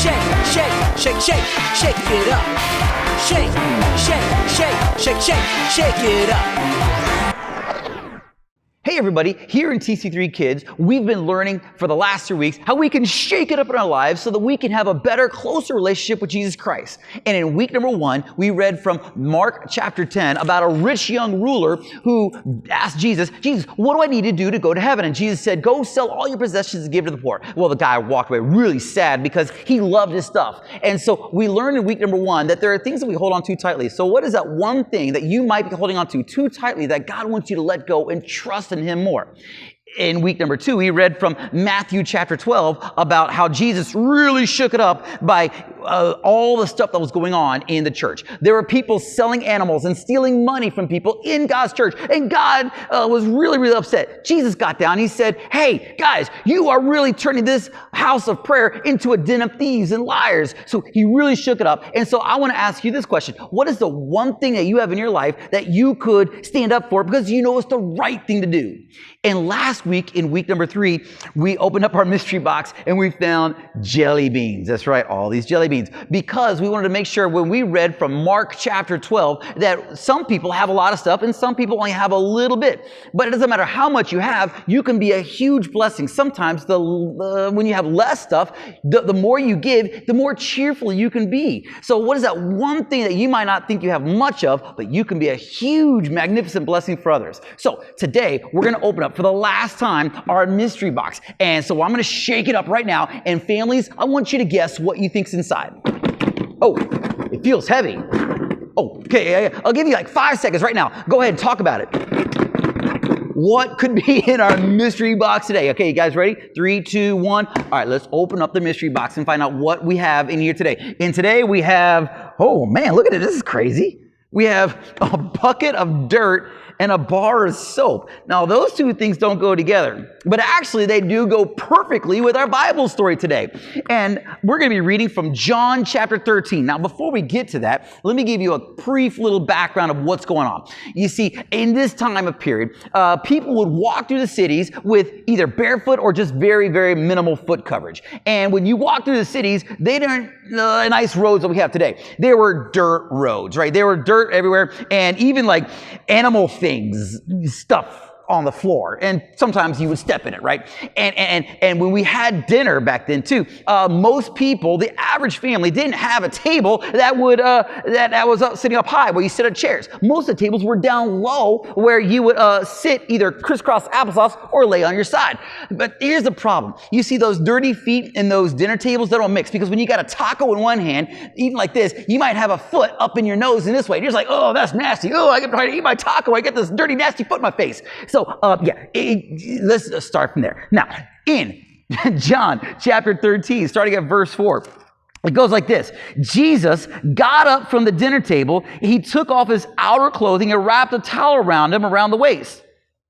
shake it up. Shake it up. Hey everybody, here in TC3 Kids, we've been learning for the last 3 weeks how we can shake it up in our lives so that we can have a better, closer relationship with Jesus Christ. And in week number 1, we read from Mark chapter 10 about a rich young ruler who asked Jesus, what do I need to do to go to heaven? And Jesus said, go sell all your possessions and give to the poor. Well, the guy walked away really sad because he loved his stuff. And so we learned in week number 1 that there are things that we hold on to tightly. So what is that one thing that you might be holding on to too tightly that God wants you to let go and trust in Him more? In week number 2, we read from Matthew chapter 12 about how Jesus really shook it up by all the stuff that was going on in the church. There were people selling animals and stealing money from people in God's church. And God was really, really upset. Jesus got down. He said, hey, guys, you are really turning this house of prayer into a den of thieves and liars. So he really shook it up. And so I want to ask you this question. What is the one thing that you have in your life that you could stand up for because you know it's the right thing to do? And last week, in week number 3, we opened up our mystery box and we found jelly beans. That's right, all these jelly beans. Because we wanted to make sure when we read from Mark chapter 12 that some people have a lot of stuff and some people only have a little bit. But it doesn't matter how much you have, you can be a huge blessing. Sometimes when you have less stuff, the more you give, the more cheerful you can be. So what is that one thing that you might not think you have much of, but you can be a huge, magnificent blessing for others? So today, we're going to open up for the last time our mystery box. And so I'm going to shake it up right now. And families, I want you to guess what you think's inside. Oh, it feels heavy. Oh, okay, I'll give you like 5 seconds right now. Go ahead and talk about it. What could be in our mystery box today? Okay, you guys ready? 3, 2, 1. All right, let's open up the mystery box and find out what we have in here today. And today we have, oh man, look at it. This is crazy. We have a bucket of dirt and a bar of soap. Now, those two things don't go together, but actually they do go perfectly with our Bible story today. And we're going to be reading from John chapter 13. Now, before we get to that, let me give you a brief little background of what's going on. You see, in this time of period, people would walk through the cities with either barefoot or just very, very minimal foot coverage. And when you walk through the cities, they didn't nice roads that we have today. There were dirt roads, right? There were dirt everywhere, and even like animal things, stuff on the floor, and sometimes you would step in it, right? And when we had dinner back then too, most people, the average family, didn't have a table that would that was sitting up high where you sit at chairs. Most of the tables were down low where you would sit either crisscross applesauce or lay on your side. But here's the problem: you see those dirty feet in those dinner tables, they don't mix, because when you got a taco in one hand, eating like this, you might have a foot up in your nose in this way. You're just like, oh, that's nasty. Oh, I get trying to eat my taco, I get this dirty, nasty foot in my face. So, let's start from there. Now, in John chapter 13, starting at verse 4, it goes like this. Jesus got up from the dinner table. He took off his outer clothing and wrapped a towel around him around the waist.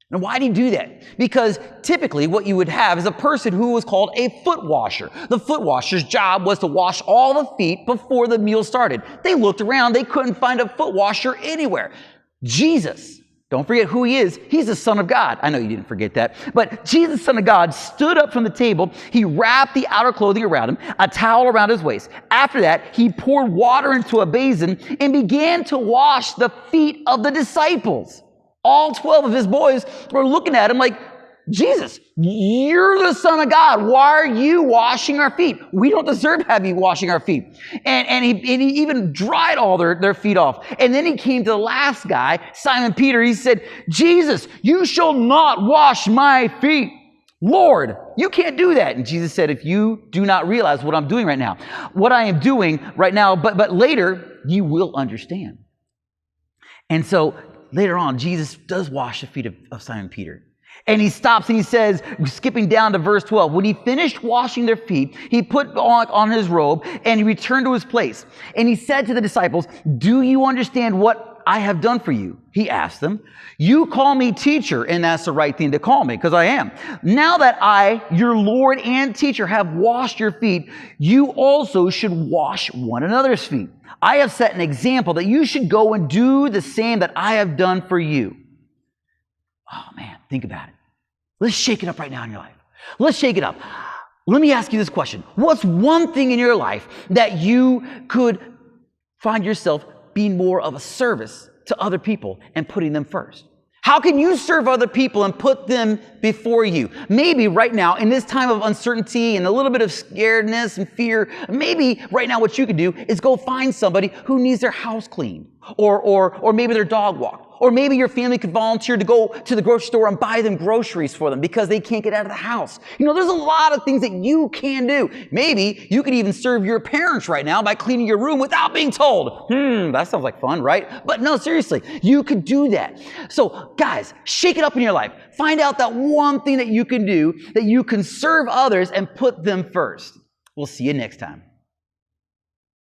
And why did he do that? Because typically what you would have is a person who was called a foot washer. The foot washer's job was to wash all the feet before the meal started. They looked around. They couldn't find a foot washer anywhere. Jesus, don't forget who he is. He's the Son of God. I know you didn't forget that. But Jesus, Son of God, stood up from the table. He wrapped the outer clothing around him, a towel around his waist. After that, he poured water into a basin and began to wash the feet of the disciples. All 12 of his boys were looking at him like, Jesus, you're the Son of God. Why are you washing our feet? We don't deserve to have you washing our feet. And he even dried all their feet off. And then he came to the last guy, Simon Peter. He said, Jesus, you shall not wash my feet. Lord, you can't do that. And Jesus said, if you do not realize what I'm doing right now, what I am doing right now, but later you will understand. And so later on, Jesus does wash the feet of Simon Peter. And he stops and he says, skipping down to verse 12, when he finished washing their feet, he put on his robe and he returned to his place. And he said to the disciples, do you understand what I have done for you? He asked them. You call me teacher, and that's the right thing to call me, because I am. Now that I, your Lord and teacher, have washed your feet, you also should wash one another's feet. I have set an example that you should go and do the same that I have done for you. Oh man, think about it. Let's shake it up right now in your life. Let's shake it up. Let me ask you this question. What's one thing in your life that you could find yourself being more of a service to other people and putting them first? How can you serve other people and put them before you? Maybe right now, in this time of uncertainty and a little bit of scaredness and fear, maybe right now what you could do is go find somebody who needs their house cleaned, or maybe their dog walked. Or maybe your family could volunteer to go to the grocery store and buy them groceries for them because they can't get out of the house. You know, there's a lot of things that you can do. Maybe you could even serve your parents right now by cleaning your room without being told. That sounds like fun, right? But no, seriously, you could do that. So guys, shake it up in your life. Find out that one thing that you can do, that you can serve others and put them first. We'll see you next time.